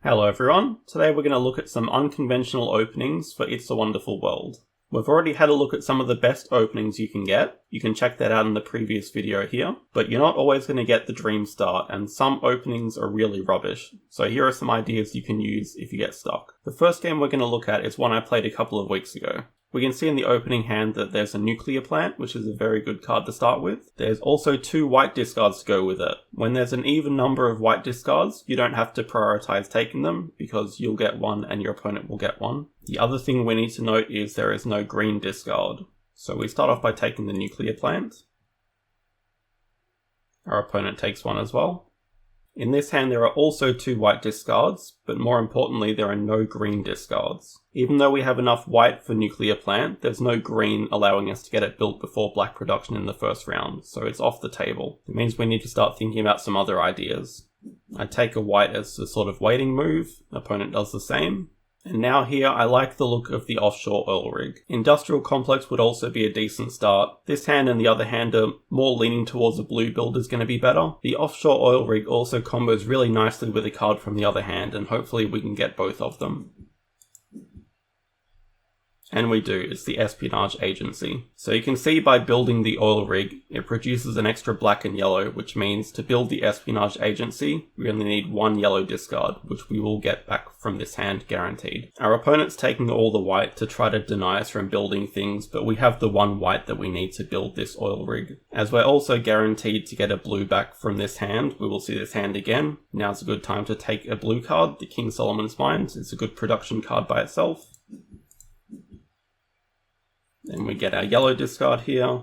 Hello everyone, today we're going to look at some unconventional openings for It's a Wonderful World. We've already had a look at some of the best openings you can get. You can check that out in the previous video here, but you're not always going to get the dream start, and some openings are really rubbish. So here are some ideas you can use if you get stuck. The first game we're going to look at is one I played a couple of weeks ago. We can see in the opening hand that there's a nuclear plant, which is a very good card to start with. There's also 2 white discards to go with it. When there's an even number of white discards, you don't have to prioritize taking them, because you'll get one and your opponent will get one. The other thing we need to note is there is no green discard. So we start off by taking the nuclear plant. Our opponent takes one as well. In this hand there are also 2 white discards, but more importantly there are no green discards. Even though we have enough white for nuclear plant, there's no green allowing us to get it built before black production in the first round, so it's off the table. It means we need to start thinking about some other ideas. I take a white as a sort of waiting move, opponent does the same. And now here, I like the look of the offshore oil rig. Industrial complex would also be a decent start. This hand and the other hand are more leaning towards a blue build is going to be better. The offshore oil rig also combos really nicely with a card from the other hand, and hopefully we can get both of them. And we do, it's the Espionage agency. So you can see by building the oil rig, it produces an extra black and yellow, which means to build the Espionage agency, we only need 1 yellow discard, which we will get back from this hand guaranteed. Our opponent's taking all the white to try to deny us from building things, but we have the 1 white that we need to build this oil rig. As we're also guaranteed to get a blue back from this hand, we will see this hand again. Now's a good time to take a blue card, the King Solomon's Mine. It's a good production card by itself. Then we get our yellow discard here,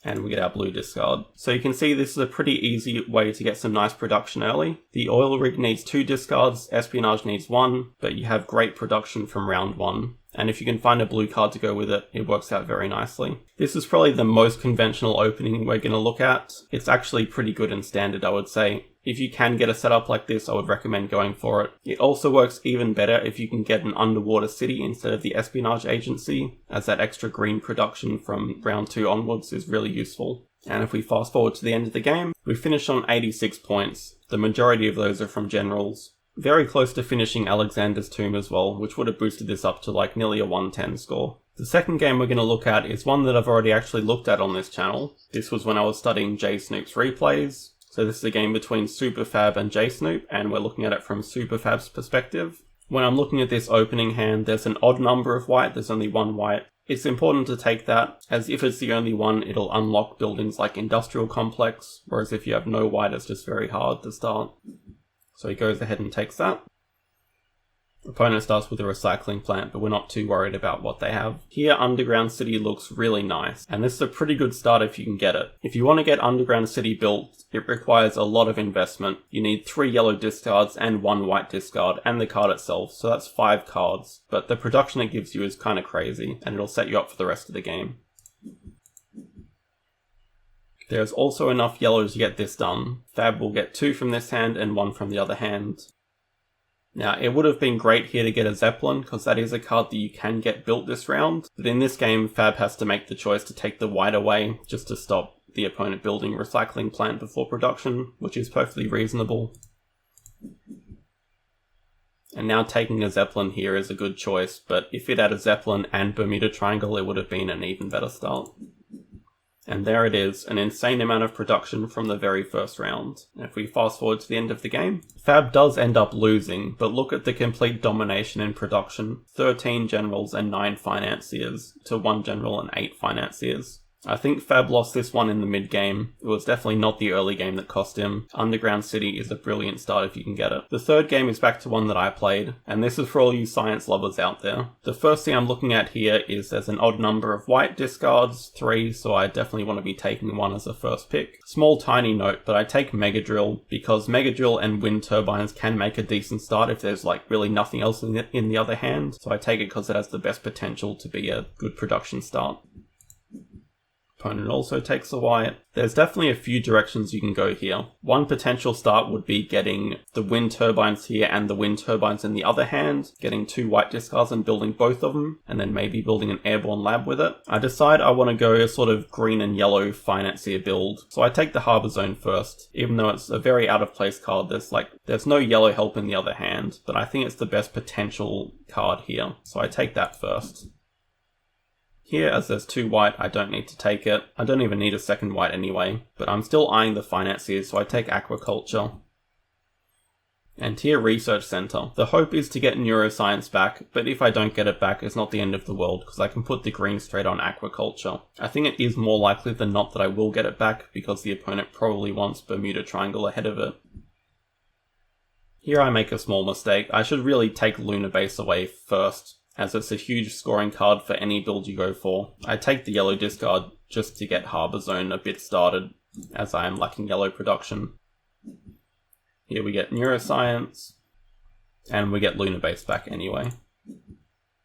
and we get our blue discard. So you can see this is a pretty easy way to get some nice production early. The oil rig needs 2 discards, Espionage needs 1, but you have great production from round 1. And if you can find a blue card to go with it, it works out very nicely. This is probably the most conventional opening we're going to look at. It's actually pretty good and standard, I would say. If you can get a setup like this, I would recommend going for it. It also works even better if you can get an underwater city instead of the Espionage agency, as that extra green production from round 2 onwards is really useful. And if we fast forward to the end of the game, we finish on 86 points. The majority of those are from generals. Very close to finishing Alexander's Tomb as well, which would have boosted this up to like nearly a 110 score. The second game we're going to look at is one that I've already actually looked at on this channel. This was when I was studying JSnoop's replays. So this is a game between Superfab and JSnoop, and we're looking at it from Superfab's perspective. When I'm looking at this opening hand, there's an odd number of white, there's only 1 white. It's important to take that, as if it's the only one, it'll unlock buildings like Industrial Complex, whereas if you have no white, it's just very hard to start. So he goes ahead and takes that. Opponent starts with a recycling plant, but we're not too worried about what they have. Here, Underground City looks really nice, and this is a pretty good start if you can get it. If you want to get Underground City built, it requires a lot of investment. You need 3 yellow discards and 1 white discard, and the card itself, so that's 5 cards. But the production it gives you is kind of crazy, and it'll set you up for the rest of the game. There's also enough yellow to get this done. Fab will get 2 from this hand and 1 from the other hand. Now, it would have been great here to get a Zeppelin, because that is a card that you can get built this round, but in this game, Fab has to make the choice to take the white away, just to stop the opponent building recycling plant before production, which is perfectly reasonable. And now taking a Zeppelin here is a good choice, but if it had a Zeppelin and Bermuda Triangle, it would have been an even better start. And there it is, an insane amount of production from the very first round. And if we fast forward to the end of the game, Fab does end up losing, but look at the complete domination in production. 13 generals and 9 financiers to 1 general and 8 financiers. I think Fab lost this one in the mid-game. It was definitely not the early game that cost him. Underground City is a brilliant start if you can get it. The third game is back to one that I played, and this is for all you science lovers out there. The first thing I'm looking at here is there's an odd number of white discards, 3, so I definitely want to be taking 1 as a first pick. Small tiny note, but I take Mega Drill, because Mega Drill and wind turbines can make a decent start if there's like really nothing else in the other hand, so I take it because it has the best potential to be a good production start. Opponent also takes a white. There's definitely a few directions you can go here. One potential start would be getting the wind turbines here and the wind turbines in the other hand, getting 2 white discards and building both of them, and then maybe building an airborne lab with it. I decide I want to go a sort of green and yellow financier build, so I take the Harbour Zone first, even though it's a very out of place card. There's no yellow help in the other hand, but I think it's the best potential card here, so I take that first. Here, as there's 2 white, I don't need to take it. I don't even need a second white anyway, but I'm still eyeing the financiers, so I take aquaculture. And here, research center. The hope is to get neuroscience back, but if I don't get it back, it's not the end of the world, because I can put the green straight on aquaculture. I think it is more likely than not that I will get it back, because the opponent probably wants Bermuda Triangle ahead of it. Here I make a small mistake. I should really take Lunar Base away first, as it's a huge scoring card for any build you go for. I take the yellow discard just to get Harbour Zone a bit started, as I am lacking yellow production. Here we get Neuroscience, and we get Lunar Base back anyway.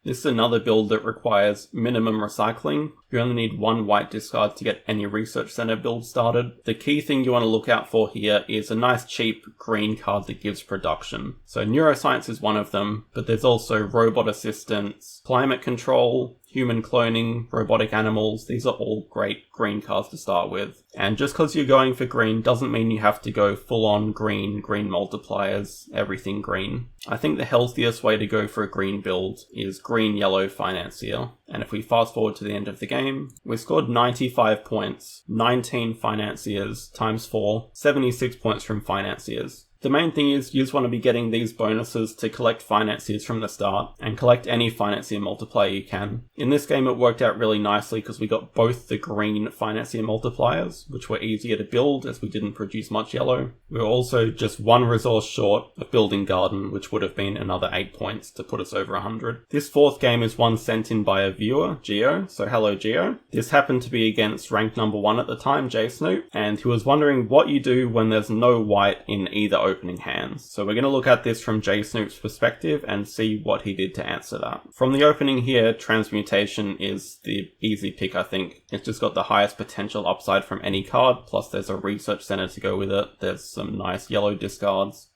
This is another build that requires minimum recycling. You only need 1 white discard to get any research center build started. The key thing you want to look out for here is a nice cheap green card that gives production. So neuroscience is one of them, but there's also robot assistance, climate control, human cloning, robotic animals. These are all great green cards to start with. And just because you're going for green doesn't mean you have to go full on green multipliers, everything green. I think the healthiest way to go for a green build is green-yellow financier. And if we fast forward to the end of the game, we scored 95 points, 19 financiers times 4, 76 points from financiers. The main thing is you just want to be getting these bonuses to collect financiers from the start and collect any financier multiplier you can. In this game it worked out really nicely because we got both the green financier multipliers, which were easier to build as we didn't produce much yellow. We were also just 1 resource short of building garden, which would have been another 8 points to put us over 100. This 4th game is one sent in by a viewer, Geo, so hello Geo. This happened to be against rank number 1 at the time, JSnoop, and he was wondering what you do when there's no white in either opening hands. So we're going to look at this from JSnoop's perspective and see what he did to answer that. From the opening here, Transmutation is the easy pick, I think. It's just got the highest potential upside from any card, plus there's a research center to go with it. There's some nice yellow discards.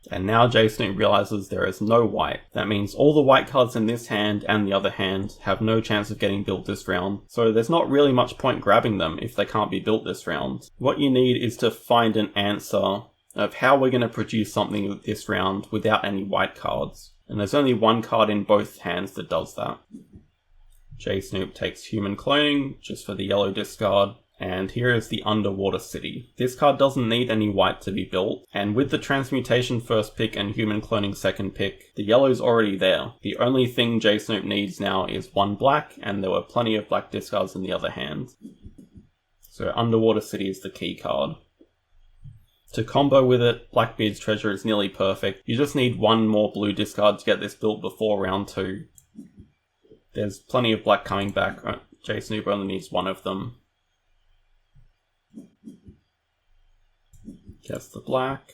And now JSnoop realizes there is no white. That means all the white cards in this hand and the other hand have no chance of getting built this round. So there's not really much point grabbing them if they can't be built this round. What you need is to find an answer of how we're going to produce something this round without any white cards. And there's only 1 card in both hands that does that. JSnoop takes Human Cloning just for the yellow discard. And here is the Underwater City. This card doesn't need any white to be built, and with the Transmutation first pick and Human Cloning second pick, the yellow's already there. The only thing JSnoop needs now is 1 black, and there were plenty of black discards in the other hand. So Underwater City is the key card. To combo with it, Blackbeard's Treasure is nearly perfect. You just need 1 more blue discard to get this built before round 2. There's plenty of black coming back. JSnoop only needs 1 of them. Gets the black.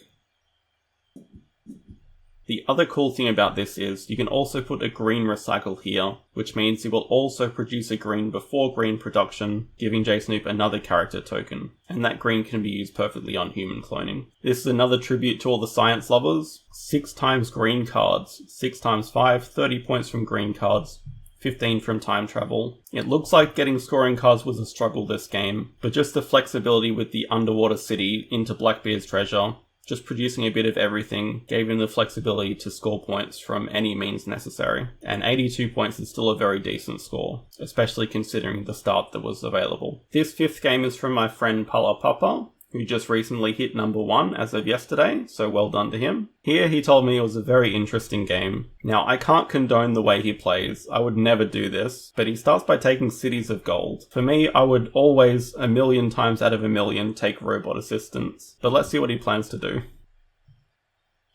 The other cool thing about this is you can also put a green recycle here, which means it will also produce a green before green production, giving JSnoop another character token. And that green can be used perfectly on human cloning. This is another tribute to all the science lovers. 6 times green cards, 6 times 5, 30 points from green cards. 15 from time travel. It looks like getting scoring cards was a struggle this game, but just the flexibility with the Underwater City into Blackbeard's Treasure, just producing a bit of everything, gave him the flexibility to score points from any means necessary. And 82 points is still a very decent score, especially considering the start that was available. This 5th game is from my friend Pala Papa, who just recently hit number 1 as of yesterday, so well done to him. Here he told me it was a very interesting game. Now I can't condone the way he plays, I would never do this, but he starts by taking Cities of Gold. For me, I would always, 1,000,000 times out of 1,000,000, take Robot Assistance. But let's see what he plans to do.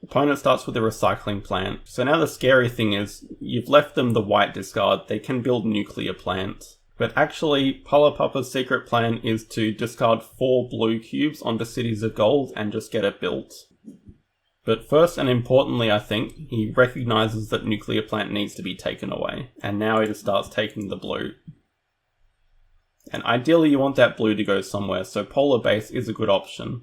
Opponent starts with a recycling plant. So now the scary thing is, you've left them the white discard, they can build nuclear plant. But actually, Pala Papa's secret plan is to discard 4 blue cubes onto Cities of Gold and just get it built. But first and importantly, I think, he recognizes that nuclear plant needs to be taken away. And now he just starts taking the blue. And ideally you want that blue to go somewhere, so polar base is a good option.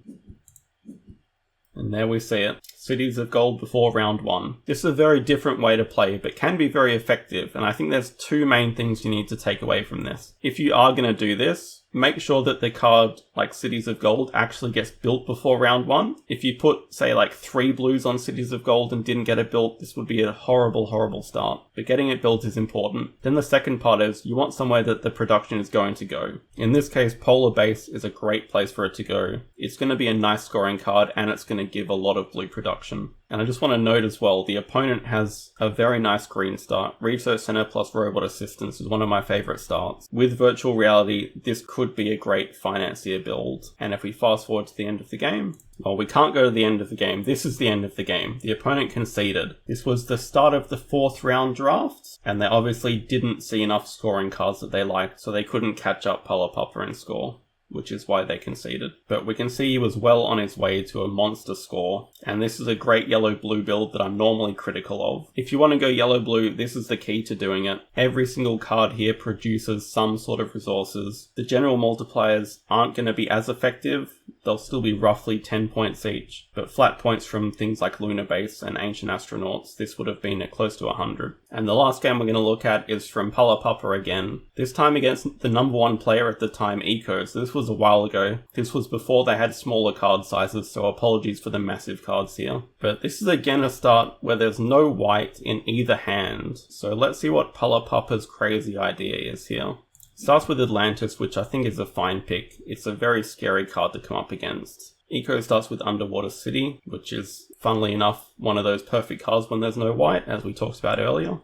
And there we see it. Cities of Gold before round 1. This is a very different way to play, but can be very effective, and I think there's two main things you need to take away from this. If you are going to do this, make sure that the card, like Cities of Gold, actually gets built before round 1. If you put, say, like 3 blues on Cities of Gold and didn't get it built, this would be a horrible, horrible start. But getting it built is important. Then the second part is, you want somewhere that the production is going to go. In this case, Polar Base is a great place for it to go. It's going to be a nice scoring card, and it's going to give a lot of blue production. And I just want to note as well, the opponent has a very nice green start. Research Center plus Robot Assistance is one of my favorite starts. With Virtual Reality, this could be a great Financier build. And if we fast forward to the end of the game, well, we can't go to the end of the game. This is the end of the game. The opponent conceded. This was the start of the 4th round draft, and they obviously didn't see enough scoring cards that they liked, so they couldn't catch up Palapapa in score, which is why they conceded. But we can see he was well on his way to a monster score, and this is a great yellow-blue build that I'm normally critical of. If you want to go yellow-blue, this is the key to doing it. Every single card here produces some sort of resources. The general multipliers aren't going to be as effective. They'll still be roughly 10 points each, but flat points from things like Lunar Base and Ancient Astronauts, this would have been at close to 100. And the last game we're going to look at is from Palapapa again, this time against the number 1 player at the time, Eco. So this was a while ago. This was before they had smaller card sizes, so apologies for the massive cards here. But this is again a start where there's no white in either hand, so let's see what Palapapa's crazy idea is here. Starts with Atlantis, which I think is a fine pick. It's a very scary card to come up against. Eco starts with Underwater City, which is, funnily enough, one of those perfect cards when there's no white, as we talked about earlier.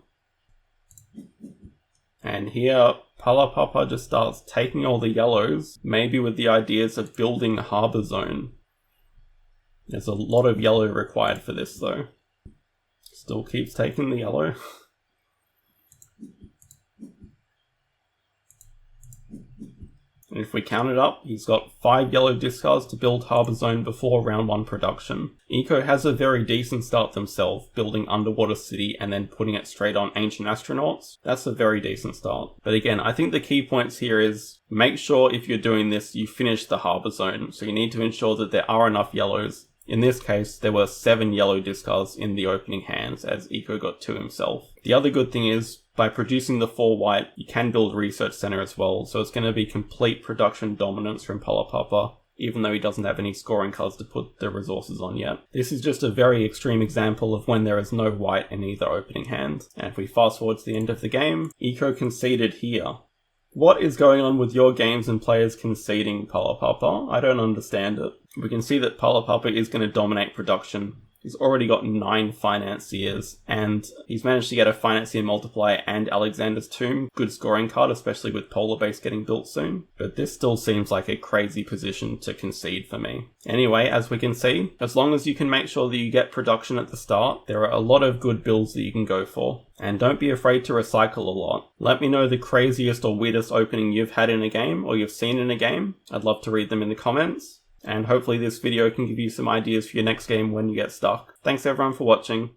And here, Palapapa just starts taking all the yellows, maybe with the ideas of building a Harbour Zone. There's a lot of yellow required for this though. Still keeps taking the yellow. And if we count it up, he's got 5 yellow discards to build Harbour Zone before round 1 production. Eco has a very decent start themselves, building Underwater City and then putting it straight on Ancient Astronauts. That's a very decent start. But again, I think the key points here is, make sure if you're doing this, you finish the Harbour Zone. So you need to ensure that there are enough yellows. In this case, there were 7 yellow discards in the opening hands, as Eco got 2 himself. The other good thing is, by producing the 4 white, you can build Research Center as well, so it's going to be complete production dominance from Palapapa, even though he doesn't have any scoring cards to put the resources on yet. This is just a very extreme example of when there is no white in either opening hand. And if we fast forward to the end of the game, Eco conceded here. What is going on with your games and players conceding, Palapapa? I don't understand it. We can see that Palapapa is going to dominate production. He's already got 9 Financiers, and he's managed to get a Financier multiplier and Alexander's Tomb. Good scoring card, especially with Polar Base getting built soon. But this still seems like a crazy position to concede for me. Anyway, as we can see, as long as you can make sure that you get production at the start, there are a lot of good builds that you can go for. And don't be afraid to recycle a lot. Let me know the craziest or weirdest opening you've had in a game, or you've seen in a game. I'd love to read them in the comments. And hopefully this video can give you some ideas for your next game when you get stuck. Thanks everyone for watching.